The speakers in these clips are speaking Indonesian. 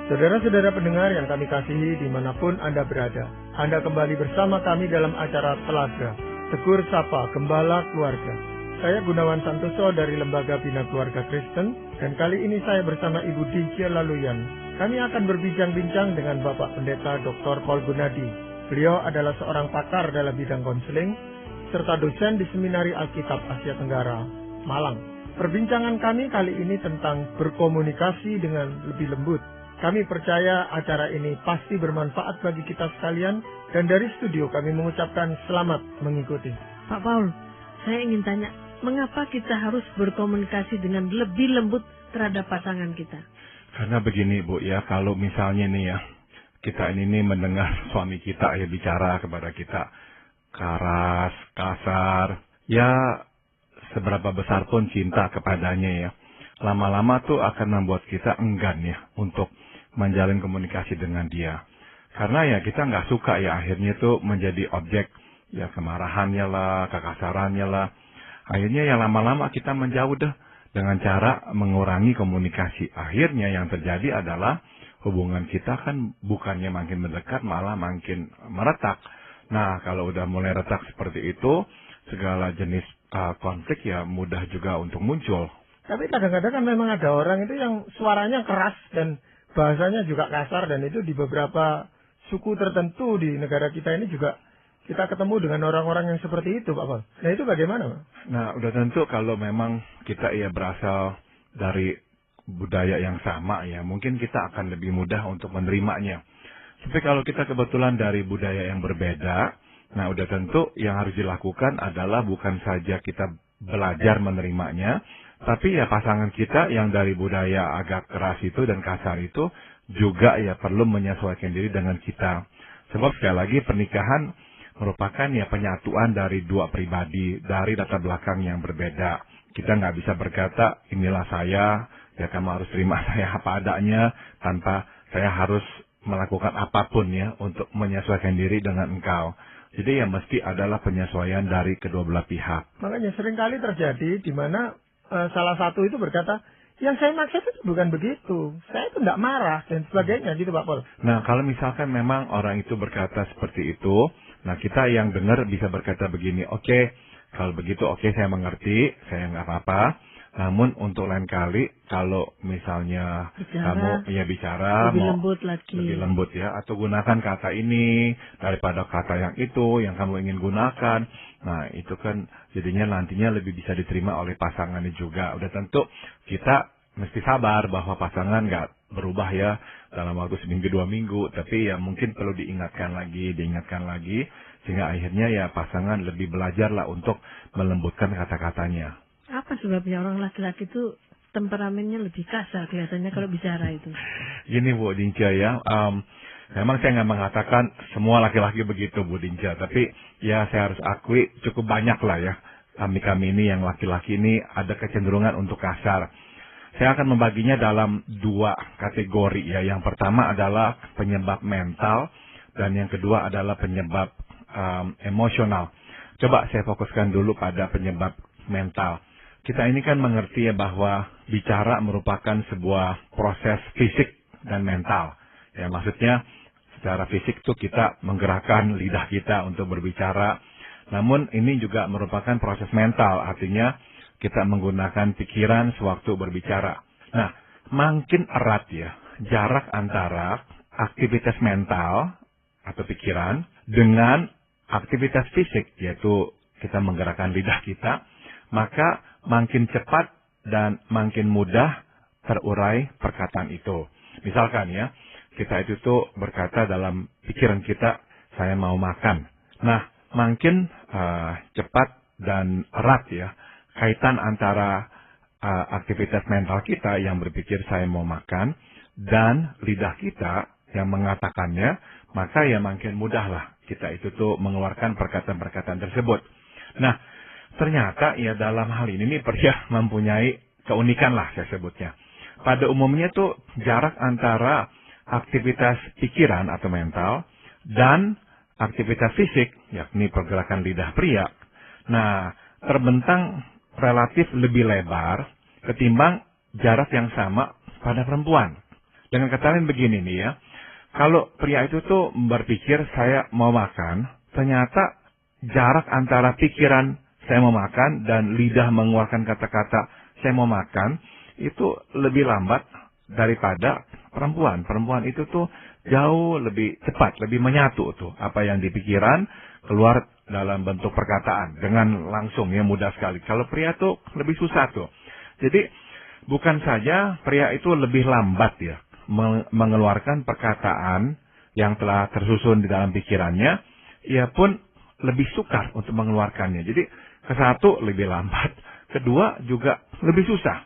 Saudara-saudara pendengar yang kami kasihi dimanapun Anda berada, Anda kembali bersama kami dalam acara Telaga, Tegur Sapa Gembala Keluarga. Saya Gunawan Santoso dari Lembaga Bina Keluarga Kristen, dan kali ini saya bersama Ibu Dincia Laluyan. Kami akan berbincang-bincang dengan Bapak Pendeta Dr. Paul Gunadi. Beliau adalah seorang pakar dalam bidang konseling, serta dosen di Seminari Alkitab Asia Tenggara, Malang. Perbincangan kami kali ini tentang berkomunikasi dengan lebih lembut. Kami percaya acara ini pasti bermanfaat bagi kita sekalian, dan dari studio kami mengucapkan selamat mengikuti. Pak Paul, saya ingin tanya, mengapa kita harus berkomunikasi dengan lebih lembut terhadap pasangan kita? Karena begini Bu ya, kalau misalnya nih ya, kita ini mendengar suami kita ya bicara kepada kita keras, kasar, ya seberapa besar pun cinta kepadanya ya, lama-lama tuh akan membuat kita enggan ya untuk menjalin komunikasi dengan dia. Karena ya kita nggak suka ya akhirnya tuh menjadi objek ya kemarahannya lah, kekasarannya lah. Akhirnya ya lama-lama kita menjauh deh dengan cara mengurangi komunikasi. Akhirnya yang terjadi adalah hubungan kita kan bukannya makin mendekat malah makin meretak. Nah kalau udah mulai retak seperti itu, segala jenis konflik ya mudah juga untuk muncul. Tapi kadang-kadang kan memang ada orang itu yang suaranya keras dan bahasanya juga kasar, dan itu di beberapa suku tertentu di negara kita ini juga kita ketemu dengan orang-orang yang seperti itu, Pak Paul. Nah itu bagaimana, Pak? Nah udah tentu kalau memang kita ya berasal dari budaya yang sama ya, mungkin kita akan lebih mudah untuk menerimanya. Tapi kalau kita kebetulan dari budaya yang berbeda, nah udah tentu yang harus dilakukan adalah bukan saja kita belajar menerimanya, tapi ya pasangan kita yang dari budaya agak keras itu dan kasar itu juga ya perlu menyesuaikan diri dengan kita. Sebab sekali lagi pernikahan merupakan ya penyatuan dari dua pribadi, dari latar belakang yang berbeda. Kita nggak bisa berkata, inilah saya, ya kamu harus terima saya apa adanya, tanpa saya harus melakukan apapun ya untuk menyesuaikan diri dengan engkau. Jadi ya mesti adalah penyesuaian dari kedua belah pihak. Makanya seringkali terjadi di mana salah satu itu berkata, yang saya maksud itu bukan begitu, saya itu tidak marah dan sebagainya gitu, Pak Paul. Nah kalau misalkan memang orang itu berkata seperti itu, nah kita yang dengar bisa berkata begini, oke, kalau begitu oke, saya mengerti, saya nggak apa-apa. Namun untuk lain kali kalau misalnya kamu ya bicara lebih lembut lagi, lebih lembut ya, atau gunakan kata ini daripada kata yang itu yang kamu ingin gunakan. Nah itu kan jadinya nantinya lebih bisa diterima oleh pasangannya juga. Udah tentu kita mesti sabar bahwa pasangan nggak berubah ya dalam waktu seminggu 2 minggu, tapi ya mungkin perlu diingatkan lagi, sehingga akhirnya ya pasangan lebih belajar lah untuk melembutkan kata-katanya. Apa sebabnya orang laki-laki itu temperamennya lebih kasar kelihatannya kalau bicara itu? Gini Bu Dincia ya, memang saya nggak mengatakan semua laki-laki begitu Bu Dincia, tapi ya saya harus akui cukup banyak lah ya kami ini yang laki-laki ini ada kecenderungan untuk kasar. Saya akan membaginya dalam 2 kategori ya. Yang pertama adalah penyebab mental dan yang kedua adalah penyebab emosional. Coba saya fokuskan dulu pada penyebab mental. Kita ini kan mengerti ya bahwa bicara merupakan sebuah proses fisik dan mental. Ya maksudnya secara fisik tuh kita menggerakkan lidah kita untuk berbicara. Namun ini juga merupakan proses mental, artinya kita menggunakan pikiran sewaktu berbicara. Nah, makin erat ya jarak antara aktivitas mental atau pikiran dengan aktivitas fisik, yaitu kita menggerakkan lidah kita, maka makin cepat dan makin mudah terurai perkataan itu. Misalkan ya, kita itu tuh berkata dalam pikiran kita, saya mau makan. Nah, makin cepat dan erat ya kaitan antara aktivitas mental kita yang berpikir saya mau makan dan lidah kita yang mengatakannya, maka ya makin mudahlah kita itu tuh mengeluarkan perkataan-perkataan tersebut. Nah, ternyata ya dalam hal ini nih pria mempunyai keunikan lah saya sebutnya. Pada umumnya tuh jarak antara aktivitas pikiran atau mental dan aktivitas fisik, yakni pergerakan lidah pria, nah terbentang relatif lebih lebar ketimbang jarak yang sama pada perempuan. Dengan kata lain begini nih ya, kalau pria itu tuh berpikir saya mau makan, ternyata jarak antara pikiran saya mau makan dan lidah mengeluarkan kata-kata saya mau makan itu lebih lambat daripada perempuan. Perempuan itu tuh jauh lebih cepat, lebih menyatu tuh apa yang di pikiran keluar dalam bentuk perkataan dengan langsung ya, mudah sekali. Kalau pria tuh lebih susah tuh. Jadi bukan saja pria itu lebih lambat ya mengeluarkan perkataan yang telah tersusun di dalam pikirannya, ia pun lebih sukar untuk mengeluarkannya. Jadi kesatu lebih lambat, kedua juga lebih susah.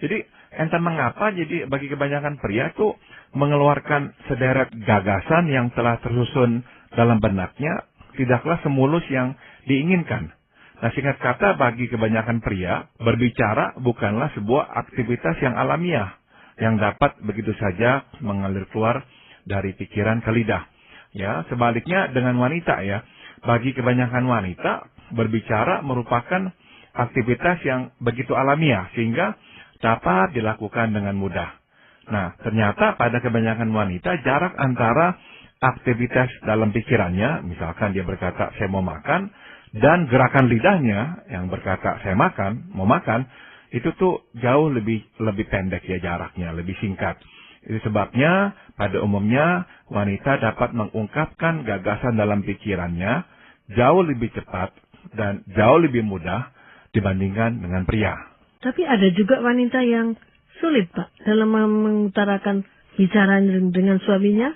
Jadi entah mengapa jadi bagi kebanyakan pria itu mengeluarkan sederet gagasan yang telah tersusun dalam benaknya tidaklah semulus yang diinginkan. Nah, singkat kata bagi kebanyakan pria, berbicara bukanlah sebuah aktivitas yang alamiah yang dapat begitu saja mengalir keluar dari pikiran ke lidah. Ya, sebaliknya dengan wanita ya, bagi kebanyakan wanita berbicara merupakan aktivitas yang begitu alamiah sehingga dapat dilakukan dengan mudah. Nah, ternyata pada kebanyakan wanita jarak antara aktivitas dalam pikirannya, misalkan dia berkata saya mau makan, dan gerakan lidahnya yang berkata saya makan, mau makan, itu tuh jauh lebih pendek ya jaraknya, lebih singkat. Itu sebabnya pada umumnya wanita dapat mengungkapkan gagasan dalam pikirannya jauh lebih cepat dan jauh lebih mudah dibandingkan dengan pria. Tapi ada juga wanita yang sulit, Pak, dalam mengutarakan bicara dengan suaminya.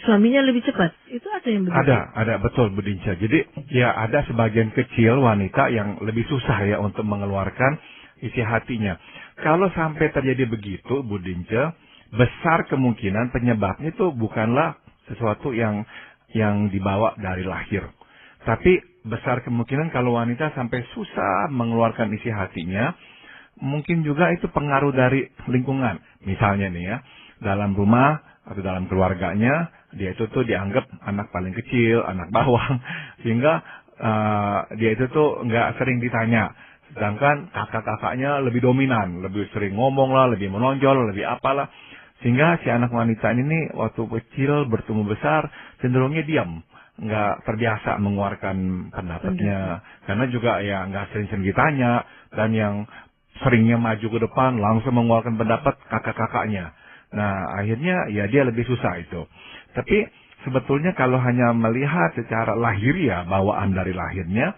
Suaminya lebih cepat. Itu ada yang begitu? Ada betul Bu Dinca. Jadi ya ada sebagian kecil wanita yang lebih susah ya untuk mengeluarkan isi hatinya. Kalau sampai terjadi begitu Bu Dinca, besar kemungkinan penyebabnya itu bukanlah sesuatu yang dibawa dari lahir. Tapi besar kemungkinan kalau wanita sampai susah mengeluarkan isi hatinya, mungkin juga itu pengaruh dari lingkungan. Misalnya nih ya, dalam rumah atau dalam keluarganya, dia itu tuh dianggap anak paling kecil, anak bawang, sehingga dia itu tuh nggak sering ditanya. Sedangkan kakak-kakaknya lebih dominan, lebih sering ngomong lah, lebih menonjol, lebih apalah. Sehingga si anak wanita ini waktu kecil bertumbuh besar, cenderungnya diam. Nggak terbiasa mengeluarkan pendapatnya. Karena juga ya nggak sering-sering ditanya. Dan yang seringnya maju ke depan, langsung mengeluarkan pendapat kakak-kakaknya. Nah, akhirnya ya dia lebih susah itu. Tapi sebetulnya kalau hanya melihat secara lahiriah, bawaan dari lahirnya,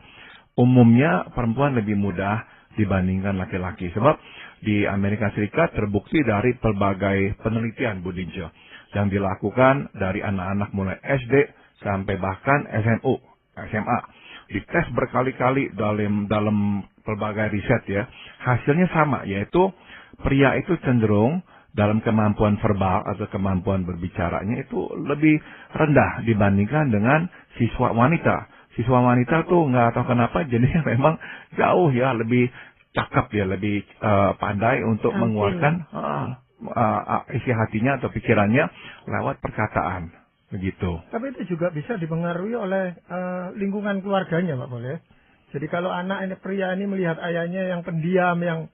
umumnya perempuan lebih mudah dibandingkan laki-laki. Sebab di Amerika Serikat terbukti dari pelbagai penelitian Bu Dinca yang dilakukan dari anak-anak mulai SD sampai bahkan SMA. Dites berkali-kali dalam pelbagai riset ya. Hasilnya sama, yaitu pria itu cenderung dalam kemampuan verbal atau kemampuan berbicaranya itu lebih rendah dibandingkan dengan siswa wanita. Siswa wanita tuh nggak tahu kenapa jadinya memang jauh ya lebih cakap ya, lebih pandai untuk mengeluarkan isi hatinya atau pikirannya lewat perkataan. Begitu. Tapi itu juga bisa dipengaruhi oleh lingkungan keluarganya, Pak Boleh. Jadi kalau anak ini pria ini melihat ayahnya yang pendiam, yang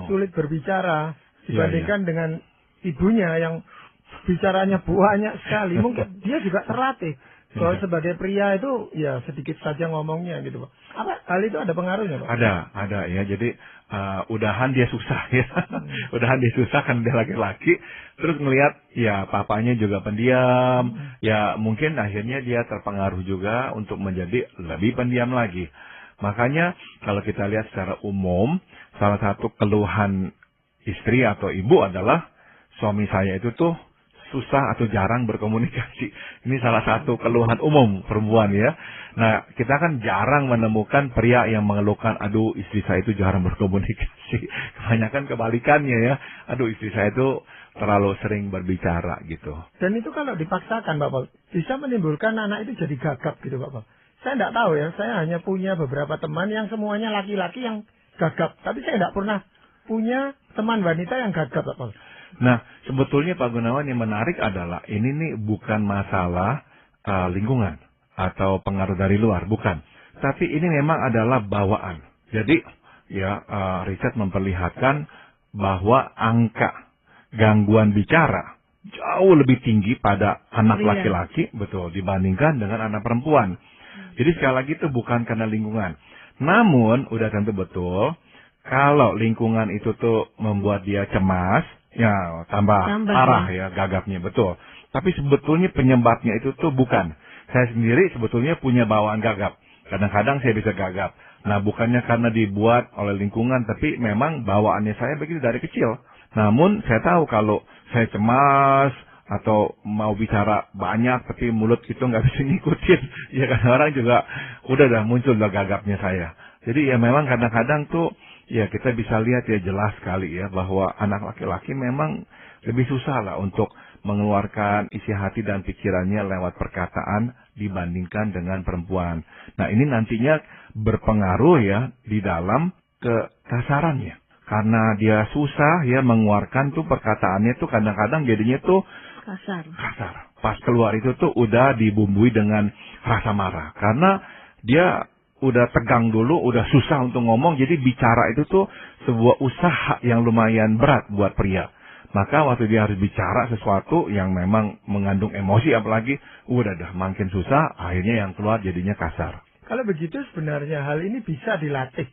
sulit berbicara dibandingkan dengan ibunya yang bicaranya banyak sekali, mungkin dia juga terlatih. Kalau sebagai pria itu ya sedikit saja ngomongnya gitu, Pak. Apa hal itu ada pengaruhnya, Pak? Ada ya. Jadi udahan dia susah ya. Udahan dia susah kan dia laki-laki. Terus ngelihat ya papanya juga pendiam. Ya mungkin akhirnya dia terpengaruh juga untuk menjadi lebih pendiam lagi. Makanya kalau kita lihat secara umum, salah satu keluhan istri atau ibu adalah suami saya itu tuh susah atau jarang berkomunikasi. Ini salah satu keluhan umum perempuan ya. Nah, kita kan jarang menemukan pria yang mengeluhkan, aduh istri saya itu jarang berkomunikasi. Kebanyakan kebalikannya ya. Aduh istri saya itu terlalu sering berbicara gitu. Dan itu kalau dipaksakan Pak Paul, bisa menimbulkan anak itu jadi gagap gitu Pak Paul. Saya tidak tahu ya, saya hanya punya beberapa teman yang semuanya laki-laki yang gagap. Tapi saya tidak pernah punya teman wanita yang gagap Pak Paul. Nah, sebetulnya Pak Gunawan yang menarik adalah ini nih bukan masalah lingkungan atau pengaruh dari luar, bukan. Tapi ini memang adalah bawaan. Jadi, ya riset memperlihatkan bahwa angka gangguan bicara jauh lebih tinggi pada anak Pria. laki-laki, betul, dibandingkan dengan anak perempuan. Jadi sekali lagi itu bukan karena lingkungan. Namun, udah tentu betul, kalau lingkungan itu tuh membuat dia cemas, ya tambah parah ya gagapnya, betul. Tapi sebetulnya penyebabnya itu tuh bukan. Saya sendiri sebetulnya punya bawaan gagap. Kadang-kadang saya bisa gagap. Nah, bukannya karena dibuat oleh lingkungan, tapi memang bawaannya saya begitu dari kecil. Namun, saya tahu kalau saya cemas atau mau bicara banyak, tapi mulut itu nggak bisa ngikutin. Ya kan, orang juga udah muncul gagapnya saya. Jadi ya memang kadang-kadang tuh, ya kita bisa lihat ya jelas sekali ya, bahwa anak laki-laki memang lebih susah lah untuk mengeluarkan isi hati dan pikirannya lewat perkataan dibandingkan dengan perempuan. Nah, ini nantinya berpengaruh ya di dalam kekasarannya. Karena dia susah ya mengeluarkan tuh perkataannya tuh kadang-kadang jadinya tuh kasar. Pas keluar itu tuh udah dibumbui dengan rasa marah. Karena dia udah tegang dulu, udah susah untuk ngomong, jadi bicara itu tuh sebuah usaha yang lumayan berat buat pria. Maka waktu dia harus bicara sesuatu yang memang mengandung emosi apalagi, udah makin susah, akhirnya yang keluar jadinya kasar. Kalau begitu sebenarnya hal ini bisa dilatih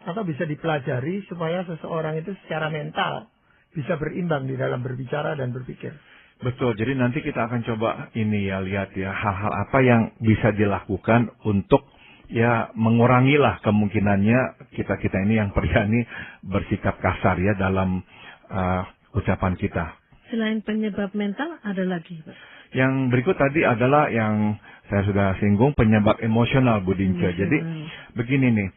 atau bisa dipelajari supaya seseorang itu secara mental bisa berimbang di dalam berbicara dan berpikir. Betul, jadi nanti kita akan coba ini ya, lihat ya hal-hal apa yang bisa dilakukan untuk ya mengurangilah kemungkinannya kita ini yang pria ini bersikap kasar ya dalam ucapan kita. Selain penyebab mental, ada lagi, Pak? Yang berikut tadi adalah yang saya sudah singgung, penyebab emosional, Bu Dinca. Jadi begini nih,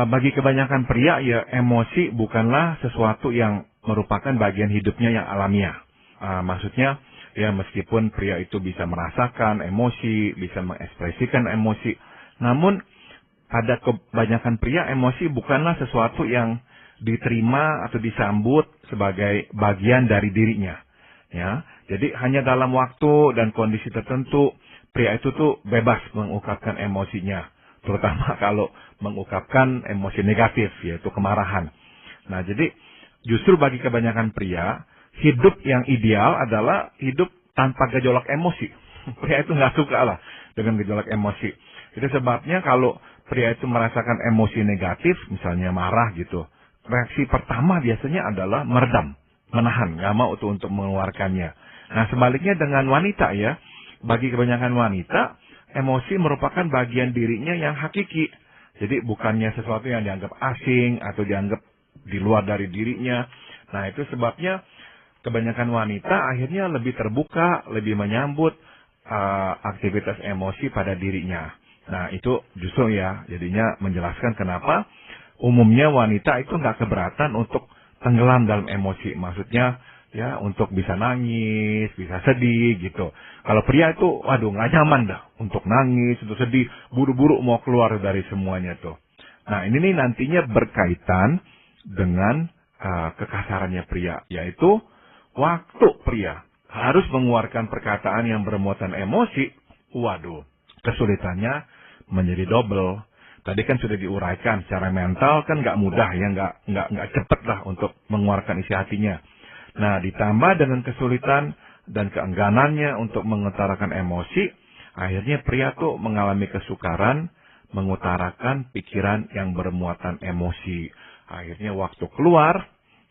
bagi kebanyakan pria ya emosi bukanlah sesuatu yang merupakan bagian hidupnya yang alamiah. Maksudnya ya meskipun pria itu bisa merasakan emosi, bisa mengekspresikan emosi, namun pada kebanyakan pria emosi bukanlah sesuatu yang diterima atau disambut sebagai bagian dari dirinya. Ya, jadi hanya dalam waktu dan kondisi tertentu pria itu tuh bebas mengungkapkan emosinya, terutama kalau mengungkapkan emosi negatif, yaitu kemarahan. Nah, jadi justru bagi kebanyakan pria, hidup yang ideal adalah hidup tanpa gejolak emosi. Pria itu nggak suka lah dengan gejolak emosi. Itu sebabnya kalau pria itu merasakan emosi negatif, misalnya marah gitu, reaksi pertama biasanya adalah meredam, menahan, nggak mau untuk mengeluarkannya. Nah, sebaliknya dengan wanita ya, bagi kebanyakan wanita, emosi merupakan bagian dirinya yang hakiki. Jadi bukannya sesuatu yang dianggap asing atau dianggap di luar dari dirinya. Nah, itu sebabnya kebanyakan wanita akhirnya lebih terbuka, lebih menyambut aktivitas emosi pada dirinya. Nah, itu justru ya, jadinya menjelaskan kenapa umumnya wanita itu nggak keberatan untuk tenggelam dalam emosi. Maksudnya ya untuk bisa nangis, bisa sedih gitu. Kalau pria itu, waduh nggak nyaman dah untuk nangis, untuk sedih, buru-buru mau keluar dari semuanya tuh. Nah, ini nih nantinya berkaitan dengan kekasarannya pria, yaitu waktu pria harus mengeluarkan perkataan yang bermuatan emosi, waduh, kesulitannya menjadi double. Tadi kan sudah diuraikan, secara mental kan nggak mudah ya, nggak cepet lah untuk mengeluarkan isi hatinya. Nah, ditambah dengan kesulitan dan keengganannya untuk mengutarakan emosi, akhirnya pria tuh mengalami kesukaran mengutarakan pikiran yang bermuatan emosi. Akhirnya waktu keluar,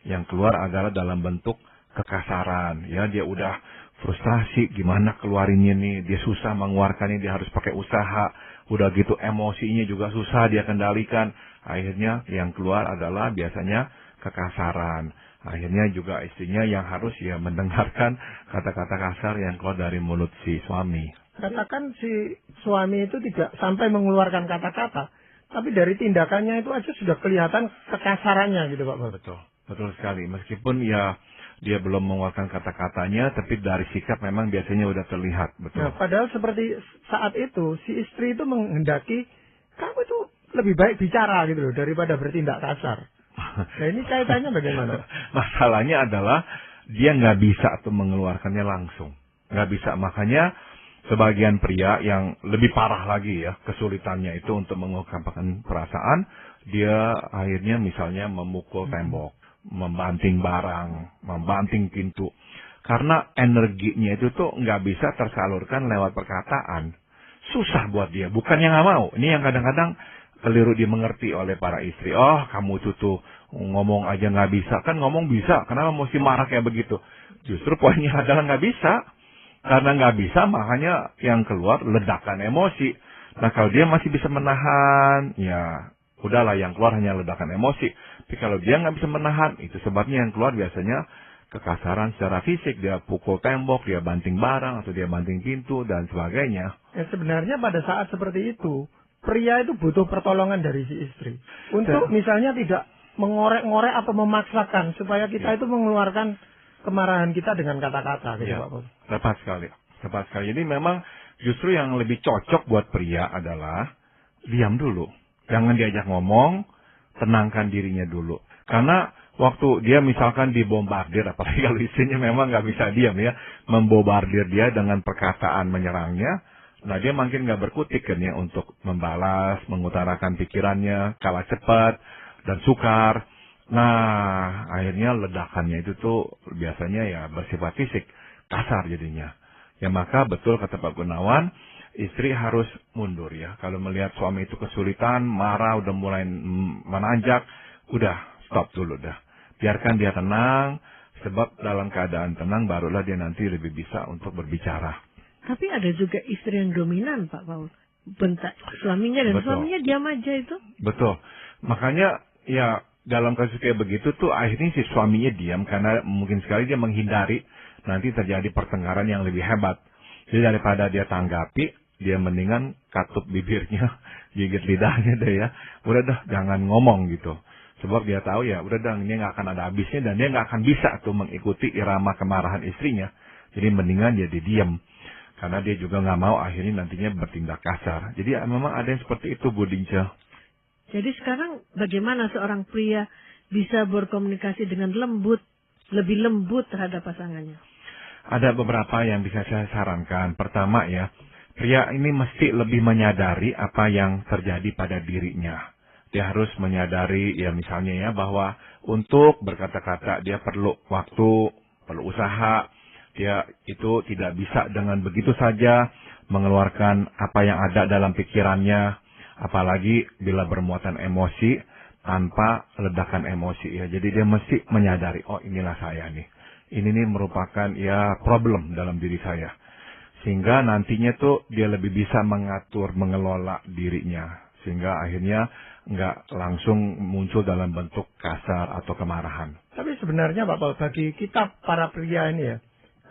yang keluar adalah dalam bentuk kekasaran. Ya, dia udah frustrasi, gimana keluarinnya nih, dia susah mengeluarkannya, dia harus pakai usaha. Udah gitu emosinya juga susah dia kendalikan. Akhirnya yang keluar adalah biasanya kekasaran. Akhirnya juga istrinya yang harus ya mendengarkan kata-kata kasar yang keluar dari mulut si suami. Katakan si suami itu tidak sampai mengeluarkan kata-kata, tapi dari tindakannya itu aja sudah kelihatan kekasarannya gitu Pak. Betul sekali. Meskipun ya dia belum mengeluarkan kata-katanya, tapi dari sikap memang biasanya udah terlihat. Betul. Nah, padahal seperti saat itu si istri itu menghendaki kamu itu lebih baik bicara gitu loh daripada bertindak kasar. Nah, ini kaitannya bagaimana? Masalahnya adalah dia nggak bisa tuh mengeluarkannya langsung. Nggak bisa. Makanya sebagian pria yang lebih parah lagi ya kesulitannya itu untuk mengungkapkan perasaan, dia akhirnya misalnya memukul tembok, membanting barang, membanting pintu. Karena energinya itu tuh nggak bisa tersalurkan lewat perkataan. Susah buat dia. Bukan yang nggak mau. Ini yang kadang-kadang keliru dimengerti oleh para istri. Oh, kamu tuh ngomong aja nggak bisa. Kan ngomong bisa. Kenapa mesti marah kayak begitu? Justru poinnya adalah nggak bisa. Karena nggak bisa, makanya yang keluar ledakan emosi. Nah, kalau dia masih bisa menahan, ya udahlah, yang keluar hanya ledakan emosi. Tapi kalau dia nggak bisa menahan, itu sebabnya yang keluar biasanya kekasaran secara fisik. Dia pukul tembok, dia banting barang, atau dia banting pintu, dan sebagainya. Ya, sebenarnya pada saat seperti itu, pria itu butuh pertolongan dari si istri. Untuk misalnya tidak mengorek-ngorek atau memaksakan, supaya kita itu mengeluarkan kemarahan kita dengan kata-kata. Gitu, Ya, Pak Paul. tepat sekali. Tepat sekali. Jadi memang justru yang lebih cocok buat pria adalah diam dulu. Jangan diajak ngomong, tenangkan dirinya dulu. Karena waktu dia misalkan dibombardir, apalagi kalau istrinya memang nggak bisa diam ya, membombardir dia dengan perkataan menyerangnya, nah dia makin nggak berkutik kan ya untuk membalas, mengutarakan pikirannya, kalah cepat dan sukar. Nah, akhirnya ledakannya itu tuh biasanya ya bersifat fisik, kasar jadinya. Ya maka betul kata Pak Gunawan, istri harus mundur ya. Kalau melihat suami itu kesulitan, marah, udah mulai menanjak, udah stop dulu dah. Biarkan dia tenang, sebab dalam keadaan tenang barulah dia nanti lebih bisa untuk berbicara. Tapi ada juga istri yang dominan, Pak Paul. Bentak suaminya dan Betul. suaminya diam aja itu. Betul. Makanya ya dalam kasus kayak begitu tuh akhirnya si suaminya diam karena mungkin sekali dia menghindari nanti terjadi pertengkaran yang lebih hebat. Jadi daripada dia tanggapi, dia mendingan katup bibirnya, gigit lidahnya deh ya. Udah dah, jangan ngomong gitu. Sebab dia tahu ya, udah dah, ini nggak akan ada habisnya dan dia nggak akan bisa tuh mengikuti irama kemarahan istrinya. Jadi mendingan dia diam. Karena dia juga nggak mau akhirnya nantinya bertindak kasar. Jadi memang ada yang seperti itu, Bu Dinca. Jadi sekarang bagaimana seorang pria bisa berkomunikasi dengan lembut, lebih lembut terhadap pasangannya? Ada beberapa yang bisa saya sarankan. Pertama ya, pria ini mesti lebih menyadari apa yang terjadi pada dirinya. Dia harus menyadari ya misalnya ya bahwa untuk berkata-kata dia perlu waktu, perlu usaha. Dia itu tidak bisa dengan begitu saja mengeluarkan apa yang ada dalam pikirannya. Apalagi bila bermuatan emosi tanpa ledakan emosi ya. Jadi dia mesti menyadari, oh inilah saya nih. Ini nih merupakan ya problem dalam diri saya. Sehingga nantinya tuh dia lebih bisa mengatur, mengelola dirinya. Sehingga akhirnya nggak langsung muncul dalam bentuk kasar atau kemarahan. Tapi sebenarnya Pak Paul, bagi kita para pria ini ya,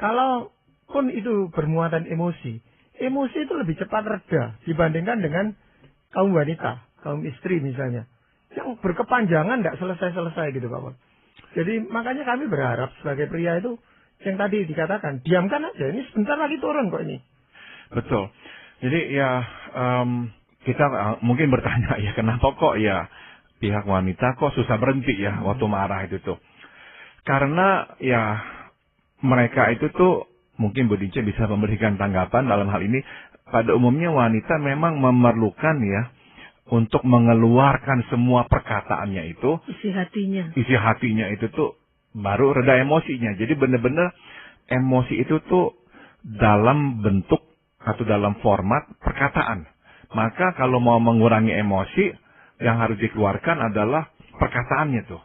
kalau pun itu bermuatan emosi, emosi itu lebih cepat reda dibandingkan dengan kaum wanita, kaum istri misalnya, yang berkepanjangan tidak selesai-selesai gitu Pak Paul. Jadi makanya kami berharap sebagai pria itu, yang tadi dikatakan, diamkan aja, ini sebentar lagi turun kok ini. Betul. Jadi ya kita mungkin bertanya ya kenapa kok ya pihak wanita kok susah berhenti ya waktu marah itu tuh. Karena ya mereka itu tuh mungkin Bu Dince bisa memberikan tanggapan dalam hal ini. Pada umumnya wanita memang memerlukan ya untuk mengeluarkan semua perkataannya itu. Isi hatinya. Isi hatinya itu tuh baru reda emosinya. Jadi benar-benar emosi itu tuh dalam bentuk atau dalam format perkataan. Maka kalau mau mengurangi emosi, yang harus dikeluarkan adalah perkataannya tuh.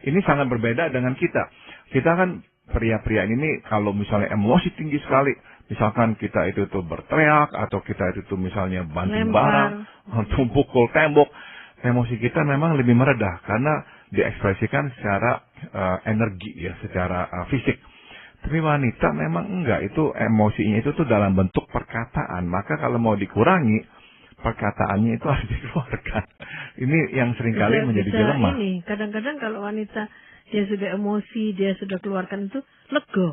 Ini sangat berbeda dengan kita. Kita kan pria-pria ini kalau misalnya emosi tinggi sekali, misalkan kita itu tuh berteriak, atau kita itu tuh misalnya banting barang, atau pukul tembok, emosi kita memang lebih meredah karena diekspresikan secara energi ya, secara fisik. Tapi wanita memang enggak, itu emosinya itu tuh dalam bentuk perkataan. Maka kalau mau dikurangi, perkataannya itu harus dikeluarkan. Ini yang seringkali menjadi dilema. Ini kadang-kadang kalau wanita dia sudah emosi, dia sudah keluarkan itu lega.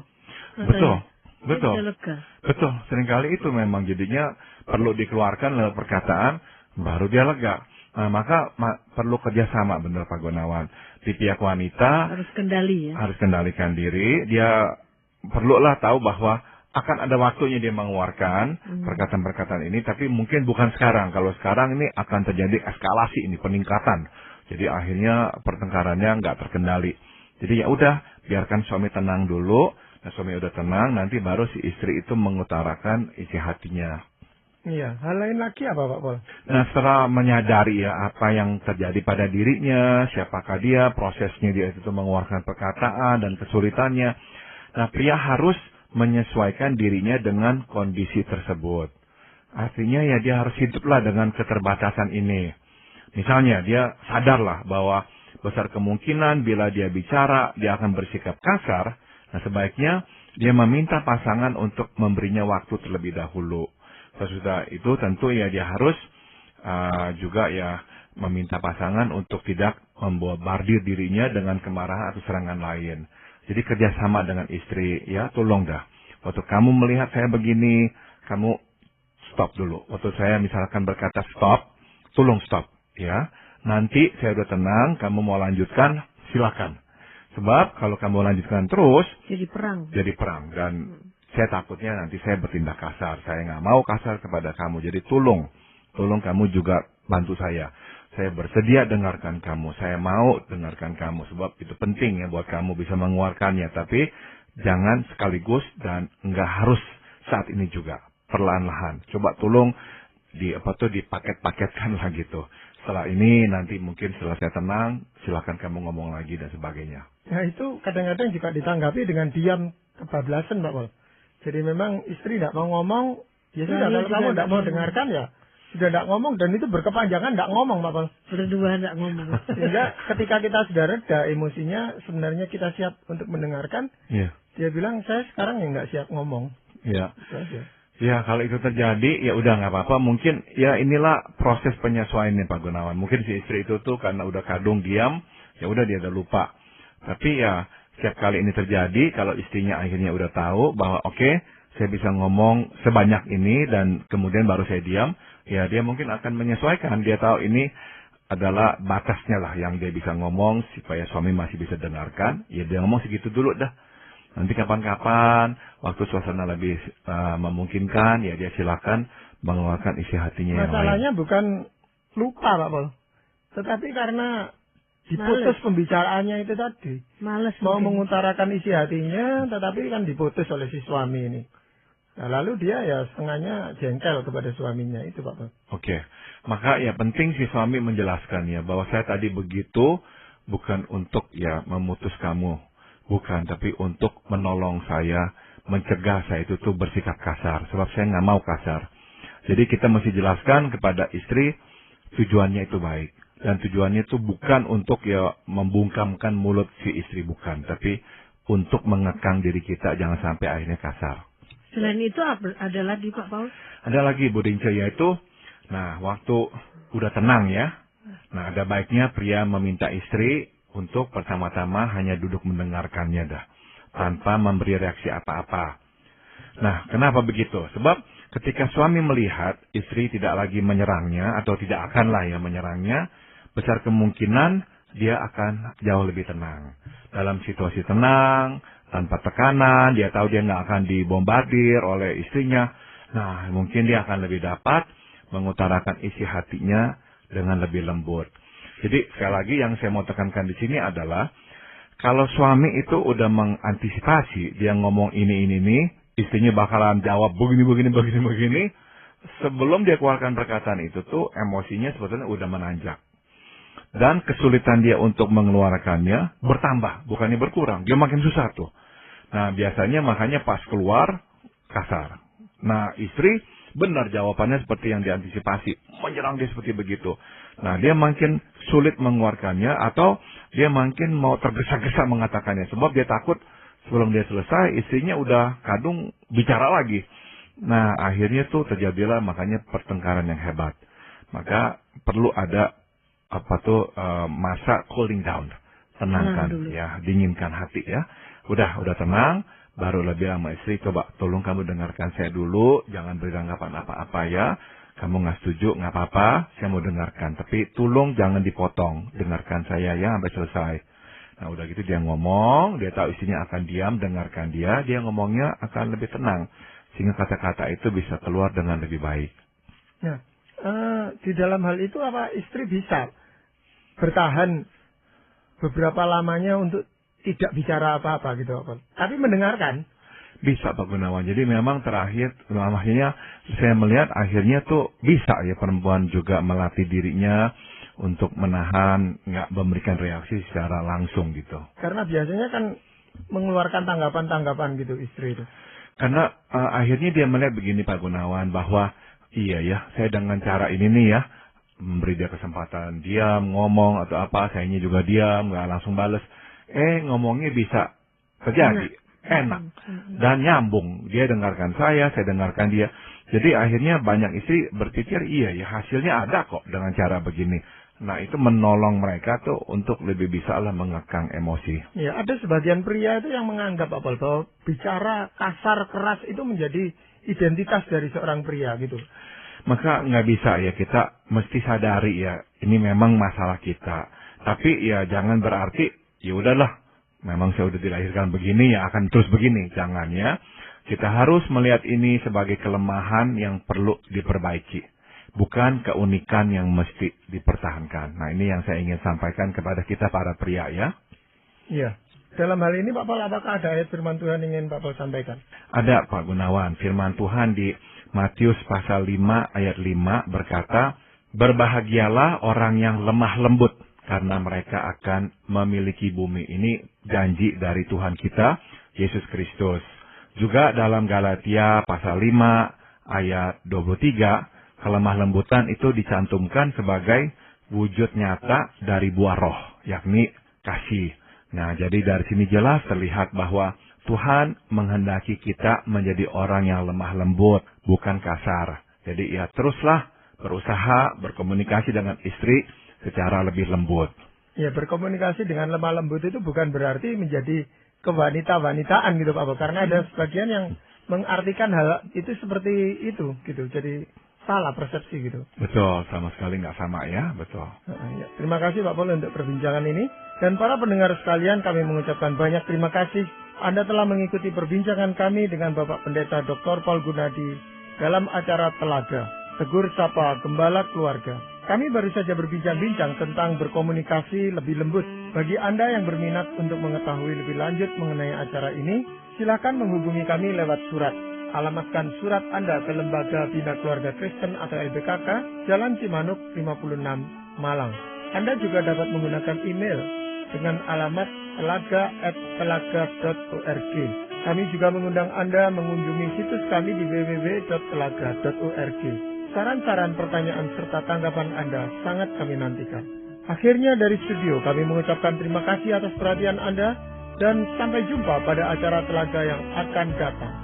Betul, betul, lega. betul. Seringkali itu memang jadinya perlu dikeluarkan lewat perkataan, baru dia lega. Nah, maka perlu kerjasama, benar Pak Gunawan. Di pihak wanita harus kendali ya. Harus kendalikan diri. Dia perlulah tahu bahwa akan ada waktunya dia mengeluarkan perkataan-perkataan ini, tapi mungkin bukan sekarang. Kalau sekarang ini akan terjadi eskalasi ini, peningkatan. Jadi akhirnya pertengkarannya nggak terkendali. Jadi ya udah, biarkan suami tenang dulu, Nah, suami udah tenang, nanti baru si istri itu mengutarakan isi hatinya. Iya, hal lain lagi apa Pak Pol? Nah, setelah menyadari ya apa yang terjadi pada dirinya, siapakah dia, prosesnya dia itu mengeluarkan perkataan dan kesulitannya. Nah, pria harus menyesuaikan dirinya dengan kondisi tersebut. Artinya ya dia harus hiduplah dengan keterbatasan ini. Misalnya dia sadarlah bahwa besar kemungkinan bila dia bicara, dia akan bersikap kasar. Nah, sebaiknya dia meminta pasangan untuk memberinya waktu terlebih dahulu. Sesudah itu tentu ya dia harus juga ya meminta pasangan untuk tidak membombardir dirinya dengan kemarahan atau serangan lain. Jadi kerjasama dengan istri, ya tolong dah. Waktu kamu melihat saya begini, kamu stop dulu. Waktu saya misalkan berkata stop, tolong stop, ya. Nanti saya udah tenang, kamu mau lanjutkan, silakan. Sebab kalau kamu lanjutkan terus, jadi perang. Dan saya takutnya nanti saya bertindak kasar. Saya nggak mau kasar kepada kamu. Jadi tolong kamu juga bantu saya. Saya bersedia dengarkan kamu. Saya mau dengarkan kamu. Sebab itu penting ya buat kamu bisa mengeluarkannya. Tapi jangan sekaligus dan nggak harus saat ini juga. Perlahan-lahan. Coba tolong dipaket-paketkan lah gitu. Setelah ini nanti mungkin setelah saya tenang, silakan kamu ngomong lagi dan sebagainya. Nah itu kadang-kadang juga ditanggapi dengan diam kebablasan Pak Pol. Jadi memang istri tidak mau ngomong, ya sudah kalau kamu tidak mau dengarkan ya sudah tidak ngomong dan itu berkepanjangan tidak ngomong Pak Pol. Berdua tidak ngomong. Sehingga ketika kita sudah reda emosinya, sebenarnya kita siap untuk mendengarkan. Iya. Dia bilang saya sekarang yang nggak siap ngomong. Iya. Itu aja. Ya kalau itu terjadi ya udah nggak apa-apa. Mungkin ya inilah proses penyesuaiannya Pak Gunawan. Mungkin si istri itu tuh karena udah kadung diam, ya udah dia udah lupa. Tapi ya setiap kali ini terjadi, kalau istrinya akhirnya udah tahu bahwa oke, saya bisa ngomong sebanyak ini dan kemudian baru saya diam, ya dia mungkin akan menyesuaikan. Dia tahu ini adalah batasnya lah yang dia bisa ngomong supaya suami masih bisa dengarkan. Ya dia ngomong segitu dulu dah. Nanti kapan-kapan, waktu suasana lebih memungkinkan, ya dia silakan mengeluarkan isi hatinya yang lain. Masalahnya bukan lupa Pak Pol, tetapi karena diputus pembicaraannya itu tadi. Males Mau mungkin. mengutarakan isi hatinya, tetapi kan diputus oleh si suami ini. Nah, lalu dia ya setengahnya jengkel kepada suaminya itu Pak Pol. Oke, maka ya penting si suami menjelaskan ya bahwa saya tadi begitu bukan untuk ya memutus kamu. Bukan, tapi untuk menolong saya, mencegah saya itu tuh bersikap kasar. Sebab saya nggak mau kasar. Jadi kita mesti jelaskan kepada istri, tujuannya itu baik. Dan tujuannya itu bukan untuk ya membungkamkan mulut si istri, bukan. Tapi untuk mengekang diri kita, jangan sampai akhirnya kasar. Selain itu ada lagi Pak Paul? Ada lagi Bu Dince, yaitu, nah waktu udah tenang ya. Nah ada baiknya pria meminta istri untuk pertama-tama hanya duduk mendengarkannya dah. Tanpa memberi reaksi apa-apa. Nah, kenapa begitu? Sebab ketika suami melihat istri tidak lagi menyerangnya atau tidak akanlah ya menyerangnya, besar kemungkinan dia akan jauh lebih tenang. Dalam situasi tenang, tanpa tekanan, dia tahu dia nggak akan dibombardir oleh istrinya. Nah, mungkin dia akan lebih dapat mengutarakan isi hatinya dengan lebih lembut. Jadi sekali lagi yang saya mau tekankan di sini adalah kalau suami itu udah mengantisipasi dia ngomong ini, istrinya bakalan jawab begini. Sebelum dia keluarkan perkataan itu tuh emosinya sebetulnya udah menanjak. Dan kesulitan dia untuk mengeluarkannya bertambah, bukannya berkurang. Dia makin susah tuh. Nah biasanya makanya pas keluar kasar. Nah istri benar jawabannya seperti yang diantisipasi. Menyerang dia seperti begitu. Nah dia makin sulit mengeluarkannya atau dia makin mau tergesa-gesa mengatakannya. Sebab dia takut sebelum dia selesai istrinya udah kadung bicara lagi. Nah akhirnya tuh terjadilah makanya pertengkaran yang hebat. Maka perlu ada masa cooling down. Tenangkan ya, dinginkan hati ya. Udah tenang. Baru lebih sama istri, coba tolong kamu dengarkan saya dulu, jangan beri tanggapan apa-apa ya. Kamu nggak setuju, nggak apa-apa, saya mau dengarkan. Tapi tolong jangan dipotong, dengarkan saya ya sampai selesai. Nah udah gitu dia ngomong, dia tahu istrinya akan diam, dengarkan dia ngomongnya akan lebih tenang. Sehingga kata-kata itu bisa keluar dengan lebih baik. Nah, di dalam hal itu apa istri bisa bertahan beberapa lamanya untuk tidak bicara apa-apa gitu, Pak. Tapi mendengarkan. Bisa Pak Gunawan. Jadi memang terakhir, akhirnya saya melihat akhirnya tuh bisa ya perempuan juga melatih dirinya untuk menahan, nggak memberikan reaksi secara langsung gitu. Karena biasanya kan mengeluarkan tanggapan-tanggapan gitu istri itu. Karena akhirnya dia melihat begini Pak Gunawan, bahwa iya ya, saya dengan cara ini nih ya, memberi dia kesempatan diam, ngomong atau apa, sayanya juga diam, nggak langsung bales. Ngomongnya bisa terjadi. Enak dan nyambung, dia dengarkan saya dengarkan dia. Jadi akhirnya banyak istri berpikir iya ya hasilnya ada kok dengan cara begini. Nah itu menolong mereka tuh untuk lebih bisa lah mengekang emosi. Ya ada sebagian pria itu yang menganggap bahwa bicara kasar keras itu menjadi identitas dari seorang pria gitu. Maka nggak bisa ya, kita mesti sadari ya ini memang masalah kita. Tapi ya jangan berarti ya udahlah, memang saya udah dilahirkan begini ya akan terus begini. Jangan ya. Kita harus melihat ini sebagai kelemahan yang perlu diperbaiki. Bukan keunikan yang mesti dipertahankan. Nah ini yang saya ingin sampaikan kepada kita para pria ya. Iya. Dalam hal ini Pak Paul, apakah ada ayat firman Tuhan yang ingin Pak Paul sampaikan? Ada Pak Gunawan. Firman Tuhan di Matius pasal 5 ayat 5 berkata, berbahagialah orang yang lemah lembut, karena mereka akan memiliki bumi. Ini janji dari Tuhan kita, Yesus Kristus. Juga dalam Galatia pasal 5 ayat 23, kelemah lembutan itu dicantumkan sebagai wujud nyata dari buah roh, yakni kasih. Nah, jadi dari sini jelas terlihat bahwa Tuhan menghendaki kita menjadi orang yang lemah lembut, bukan kasar. Jadi ya teruslah berusaha berkomunikasi dengan istri secara lebih lembut. Ya, berkomunikasi dengan lemah lembut itu bukan berarti menjadi kewanita-wanitaan gitu Pak Paul. Karena ada sebagian yang mengartikan hal itu seperti itu gitu. Jadi salah persepsi gitu. Betul, sama sekali nggak sama ya, betul. Ya, terima kasih Pak Paul untuk perbincangan ini. Dan para pendengar sekalian, kami mengucapkan banyak terima kasih. Anda telah mengikuti perbincangan kami dengan Bapak Pendeta Dr. Paul Gunadi dalam acara Telaga, Tegur Sapa Gembala Keluarga. Kami baru saja berbincang-bincang tentang berkomunikasi lebih lembut. Bagi Anda yang berminat untuk mengetahui lebih lanjut mengenai acara ini, silakan menghubungi kami lewat surat. Alamatkan surat Anda ke Lembaga Bina Keluarga Kristen atau LBKK, Jalan Cimanuk 56, Malang. Anda juga dapat menggunakan email dengan alamat telaga@telaga.org. Kami juga mengundang Anda mengunjungi situs kami di www.telaga.org. Saran-saran, pertanyaan, serta tanggapan Anda sangat kami nantikan. Akhirnya dari studio kami mengucapkan terima kasih atas perhatian Anda dan sampai jumpa pada acara Telaga yang akan datang.